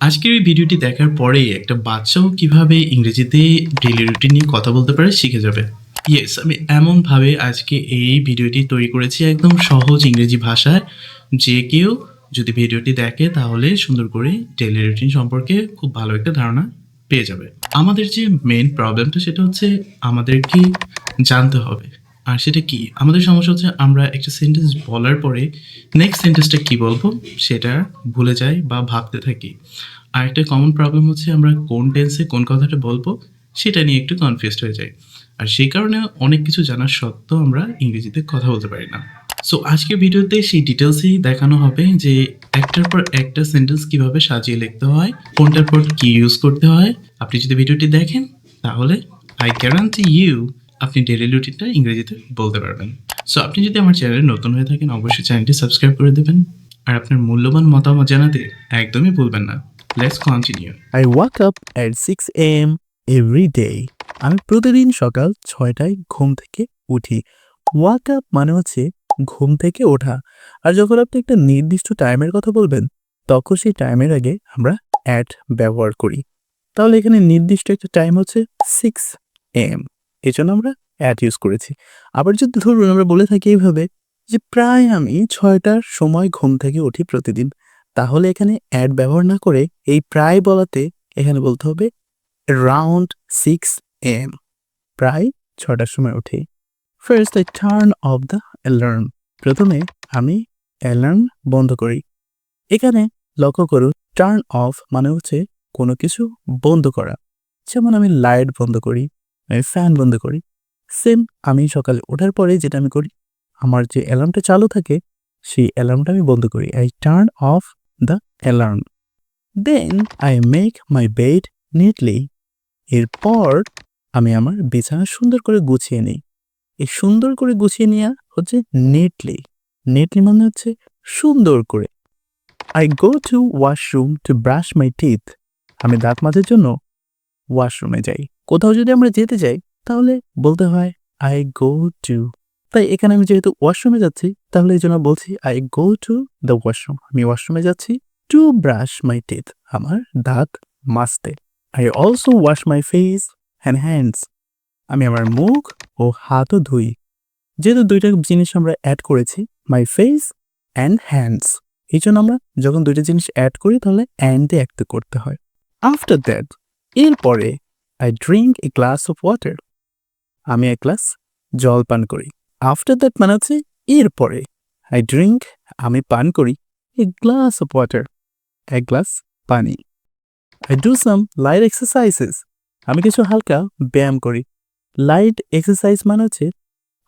আজকের এই ভিডিওটি দেখার পরেই একটা বাচ্চাও কিভাবে ইংরেজিতে ডেইলি রুটিন নিয়ে কথা বলতে পারে শিখে যাবে। ইয়েস, আমি এমনভাবে আজকে এই ভিডিওটি তৈরি করেছি একদম সহজ ইংরেজি ভাষায়, যে কেউ যদি ভিডিওটি দেখে তাহলে সুন্দর করে ডেইলি রুটিন সম্পর্কে খুব ভালো একটা ধারণা পেয়ে যাবে। আমাদের যে মেইন প্রবলেমটা সেটা হচ্ছে আমাদেরকে জানতে হবে। আর সেটা কি? আমাদের সমস্যা হচ্ছে আমরা একটা সেন্টেন্স বলার পরে নেক্সট সেন্টেন্সটা কি বলবো সেটা ভুলে যাই বা ভাবতে থাকি। আরেকটা কমন প্রবলেম হচ্ছে আমরা কোন টেন্সে কোন কথাটা বলবো সেটা নিয়ে একটু কনফিউজড হয়ে যাই। আর সেই কারণে অনেক কিছু জানার সত্ত্বেও আমরা ইংরেজিতে কথা বলতে পারি না। সো আজকের ভিডিওতে সেই ডিটেলসই দেখানো হবে যে একটার পর একটা সেন্টেন্স কিভাবে সাজিয়ে লিখতে হয়, কোনটার পর কি ইউজ করতে হয়। আপনি যদি ভিডিওটি দেখেন তাহলে আই গ্যারান্টি ইউ আপনি ডেইলি রুটিনটা ইংরেজিতে বলতে পারবেন। সো আপনি যদি আমার চ্যানেলে নতুন হয়ে থাকেন অবশ্যই চ্যানেলটি সাবস্ক্রাইব করে দেবেন আর আপনার মূল্যবান মতামত জানাতে একদমই ভুলবেন না। Let's continue. I wake up at 6 a.m. every day. আমি প্রতিদিন সকাল 6টায় ঘুম থেকে উঠি। ওয়াক আপ মানে হচ্ছে ঘুম থেকে ওঠা। আর যখন আপনি একটা নির্দিষ্ট টাইমের কথা বলবেন তখন সেই টাইমের আগে আমরা অ্যাট ব্যবহার করি। তাহলে এখানে নির্দিষ্ট একটা টাইম হচ্ছে 6 a.m. এই জন্য আমরা অ্যাট ইউজ করেছি। আবার যদি ধরুন আমরা বলে থাকি এইভাবে যে প্রায় আমি 6টার সময় ঘুম থেকে উঠি প্রতিদিন, তাহলে এখানে অ্যাড ব্যবহার না করে এই প্রায় বলাতে এখানে বলতে হবে around 6 a.m. প্রায় 6টার সময় উঠি। First I turn off the alarm. প্রথমে আমি অ্যালার্ম বন্ধ করি। এখানে লক্ষ্য করুন টার্ন অফ মানে হচ্ছে কোনো কিছু বন্ধ করা। যেমন আমি লাইট বন্ধ করি, আমি ফ্যান বন্ধ করি। সেম আমি সকালে ওঠার পরে যেটা আমি করি, আমার যে অ্যালার্মটা চালু থাকে সেই অ্যালার্মটা আমি বন্ধ করি। I turn off the alarm. Then I make my bed neatly. এরপর আমি আমার বিছানা সুন্দর করে গুছিয়ে নিই। এই সুন্দর করে গুছিয়ে নেওয়া হচ্ছে neatly. neatly মানে হচ্ছে সুন্দর করে। I go to washroom to brush my teeth. আমি দাঁত মাজার জন্য ওয়াশরুমে যাই। কোথাও যদি আমরা যেতে যাই তাহলে বলতে হয় I go to. তাই এখানে আমি যেহেতু ওয়াশরুমে যাচ্ছি তাহলে এই জন্য বলছি I go to the washroom. আমি ওয়াশরুমে যাচ্ছি to brush my teeth. আমার দাঁত মাজতে। I also wash my face and hands. আমি আমার মুখ ও হাতও ধুই। যেহেতু দুইটা জিনিস আমরা অ্যাড করেছি my face and hands, এই জন্য আমরা যখন দুইটা জিনিস অ্যাড করি তাহলে and দিয়ে অ্যাড করতে হয়। After that, এরপরে I drink a glass of water. আমি এক গ্লাস জল পান করি। আফটার দ্যাট মানে হচ্ছে এরপরে। আই ড্রিঙ্ক আমি পান করি এ গ্লাস অফ ওয়াটার, এক গ্লাস পানি। I do some light exercises. আমি কিছু হালকা ব্যায়াম করি। লাইট এক্সারসাইজ মানে হচ্ছে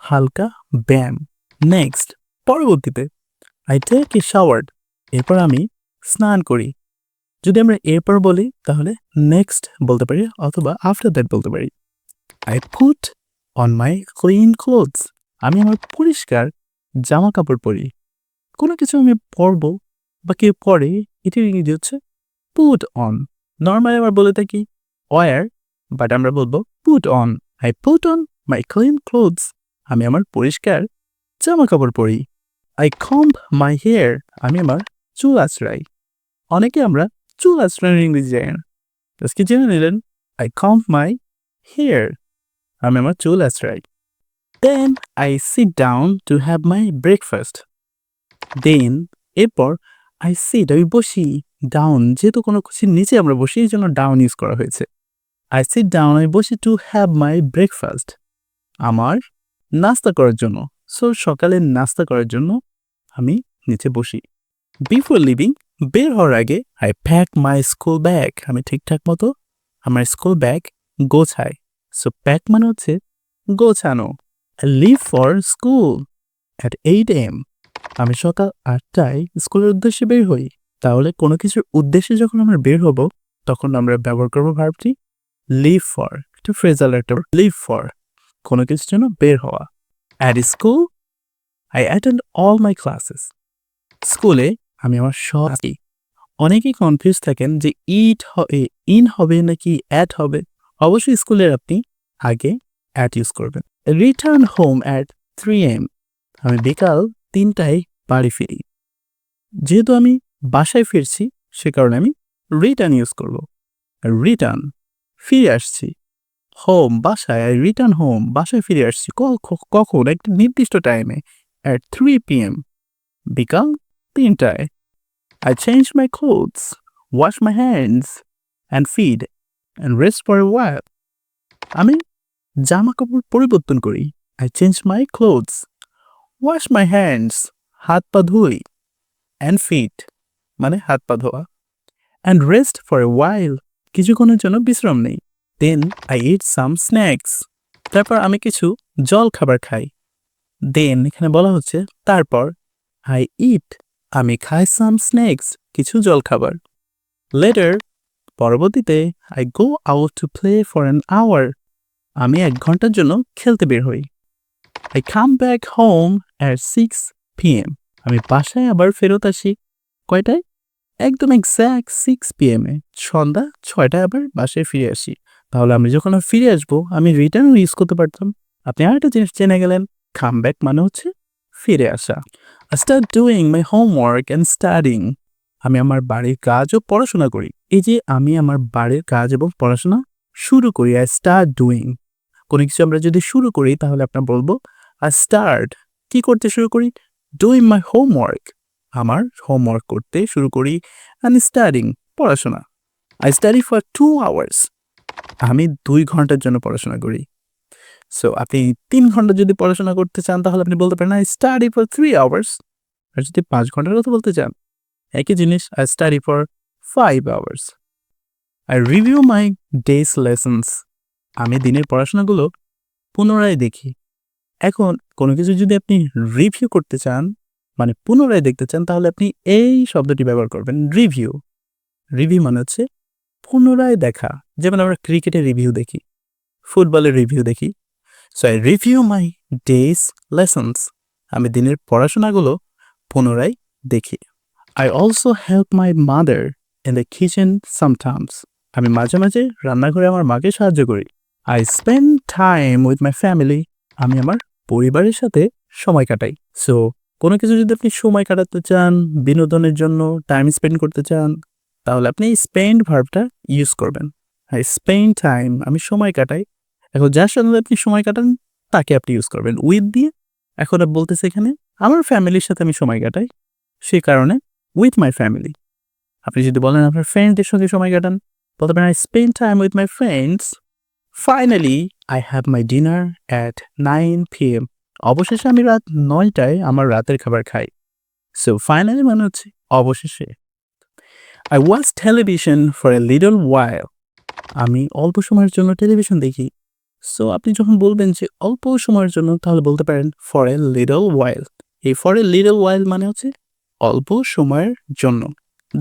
হালকা ব্যায়াম। নেক্সট পরবর্তীতে আই টেক এ শাওয়ার। এরপর আমি স্নান করি। যদি আমরা এরপর বলি তাহলে নেক্সট বলতে পারি অথবা আফটার দ্যাট বলতে পারি। I put on my clean clothes. আমি আমার পরিষ্কার জামা কাপড় পরি। কোনো কিছু আমি পরবো বা কেউ পরে, এটির ইংরেজি হচ্ছে পুট অন। নর্মালি আমরা বলে থাকি ওয়ার, বাট আমরা বলবো put on. I put on my clean clothes. আমি আমার পরিষ্কার জামা কাপড় পরি। I comb my hair. আমি আমার চুল আঁচড়াই। অনেকে আমরা চুল আঁচড়ানোর ইংরেজি জানি না, আজকে জেনে নিলেন আই কম্ব মাই হেয়ার। আমি আমার চুল আঁচড়াই। Then I sit down to have my breakfast. Then এরপর I sit আমি বসি, ডাউন যেহেতু কোনো কিছুর নিচে আমরা বসি এই জন্য ডাউন ইউজ করা হয়েছে। I sit down আমি বসি to have my breakfast, আমার নাস্তা করার জন্য। সো সকালে নাস্তা করার জন্য আমি নিচে বসি। Before leaving বের হওয়ার আগে I pack my school bag. আমি ঠিকঠাক মতো আমার স্কুল ব্যাগ গোছাই। সো প্যাক মানে হচ্ছে গোছানো। I leave for school at 8 a.m. আমি সকাল 8টায় স্কুলের উদ্দেশ্যে বের হই। তাহলে কোনো কিছুর উদ্দেশ্যে যখন আমরা বের হব তখন আমরা ব্যবহার করব ভার্বটি leave for। একটা ফ্রেজাল একটা leave for, কোনো কিছুর জন্য বের হওয়া। At school I attend all my classes. স্কুলে আমি আমার সব। অনেকেই কনফিউজ থাকেন যে ইন হবে নাকি অ্যাট হবে। অবশ্যই স্কুলের আপনি আগে অ্যাট ইউজ করবেন। Return home at 3 a.m. আমি বিকাল 3টায় বাড়ি ফিরি। যেহেতু আমি বাসায় ফিরছি সে কারণে আমি রিটার্ন ইউজ করব। রিটার্ন, ফিরে আসছি। হোম, বাসায়। আই রিটার্ন হোম, বাসায় ফিরে আসছি। কখন? একটা নির্দিষ্ট টাইমে। অ্যাট 3 PM, বিকাল 3টায়। I change my clothes, wash my hands and feed and rest for a while. আমি জামা কাপড় পরিবর্তন করি। I change my clothes, wash my hands, হাত পা ধুই, and feed মানে হাত পা ধোয়া, and rest for a while কিছুক্ষণের জন্য বিশ্রাম নেই। Then I eat some snacks, তারপর আমি কিছু জল খাবার খাই। Then এখানে বলা হচ্ছে তারপর, I eat আমি খাই some snacks কিছু জল খাবার। Later পরবর্তীতে I go out to play for an hour আমি 1 ঘন্টার জন্য খেলতে বের হই। I come back home at 6 PM আমি বাসায় আবার ফেরত আসি কয়টায়? একদম এক্সাক্ট 6 PM এ, সন্ধ্যা 6টায় আবার বাসায় ফিরে আসি। তাহলে আমি যখন ফিরে আসবো আমি রিটার্ন ইউজ করতে পারতাম। আপনি আরেকটা জিনিস জেনে গেলেন, কাম ব্যাক মানে হচ্ছে ফিরে আসা। I start doing my homework and studying আমি আমার বাড়ির কাজ ও পড়াশোনা করি। এই যে আমি আমার বাড়ির কাজ এবং পড়াশোনা শুরু করি, I start doing। কোনো কিছু আমরা যদি শুরু করি তাহলে আপনার বলবো I start কি করতে শুরু করি? Doing my homework আমার হোমওয়ার্ক করতে শুরু করি, and studying পড়াশোনা। I study for 2 hours আমি 2 ঘন্টার জন্য পড়াশোনা করি। সো আপনি 3 ঘন্টা যদি পড়াশোনা করতে চান তাহলে আপনি বলতে পারেন I study for 3 hours। আর যদি 5 ঘন্টার কথা বলতে চান একই জিনিস I study for 5 hours। I review my day's lessons আমি দিনের পড়াশোনাগুলো পুনরায় দেখি। এখন কোনো কিছু যদি আপনি রিভিউ করতে চান মানে পুনরায় দেখতে চান তাহলে আপনি এই শব্দটি ব্যবহার করবেন, রিভিউ। রিভিউ মানে হচ্ছে পুনরায় দেখা। যেমন আমরা ক্রিকেটের রিভিউ দেখি, ফুটবলের রিভিউ দেখি। So I review my days lessons আমি দিনের পড়াশোনাগুলো পুনরায় দেখি। I also help my mother in the kitchen sometimes আমি মাঝে মাঝে রান্নাঘরে আমার মাকে সাহায্য করি। I spend time with my family আমি আমার পরিবারের সাথে সময় কাটাই। সো কোনো কিছু যদি আপনি সময় কাটাতে চান, বিনোদনের জন্য টাইম স্পেন্ড করতে চান, তাহলে আপনি স্পেন্ড ভার্বটা ইউজ করবেন। আই স্পেন্ড টাইম আমি সময় কাটাই। এখন যার সাথে আপনি সময় কাটান তাকে আপনি ইউজ করবেন উইথ দিয়ে। এখন বলতেছে এখানে আমার ফ্যামিলির সাথে আমি সময় কাটাই, সেই কারণে উইথ মাই ফ্যামিলি। আপনি যদি বলেন আপনার ফ্রেন্ডদের সঙ্গে সময় কাটান, বলতে পারেন I spend time with my friends. Finally I have my dinner at 9 PM অবশেষে আমি রাত 9টায় আমার রাতের খাবার খাই। সো ফাইনালি মানে হচ্ছে অবশেষে। I watch television for a little while আমি অল্প সময়ের জন্য টেলিভিশন দেখি। সো আপনি যখন বলবেন যে অল্প সময়ের জন্য তাহলে বলতে পারেন for a little while। এই for a little while মানে হচ্ছে অল্প সময়ের জন্য।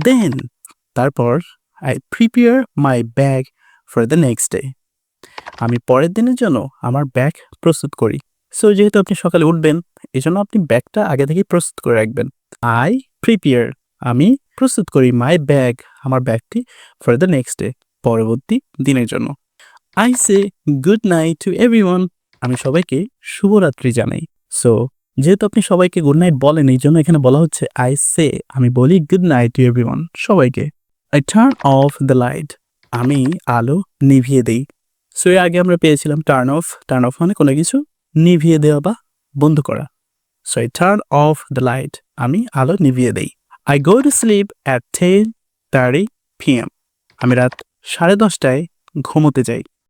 Then তারপর I prepare my bag for the next day আমি পরের দিনের জন্য আমার ব্যাগ প্রস্তুত করি। সো যেহেতু আপনি সকালে উঠবেন এজন্য আপনি ব্যাগটা আগে থেকেই প্রস্তুত করে রাখবেন। আই প্রিপেয়ার আমি প্রস্তুত করি মাই ব্যাগ আমার ব্যাগটি ফর দ্য নেক্সট ডে পরবর্তী দিনের জন্য। I say good night to everyone আমি সবাইকে শুভরাত্রি জানাই। সো যেহেতু আপনি সবাইকে গুড নাইট বলেন এই জন্য এখানে বলা হচ্ছে আই সে আমি বলি গুড নাইট টু এভরিওয়ান সবাইকে। I turn off the light আমি আলো নিভিয়ে দেই। সো এর আগে আমরা পেয়েছিলাম টার্ন অফ। টার্ন অফ মানে কোনো কিছু নিভিয়ে দেওয়া বা বন্ধ করা। So I turn off the light আমি আলো নিভিয়ে দেই। I go to sleep at 10:30 PM আমি রাত 10:30টায় ঘুমোতে যাই।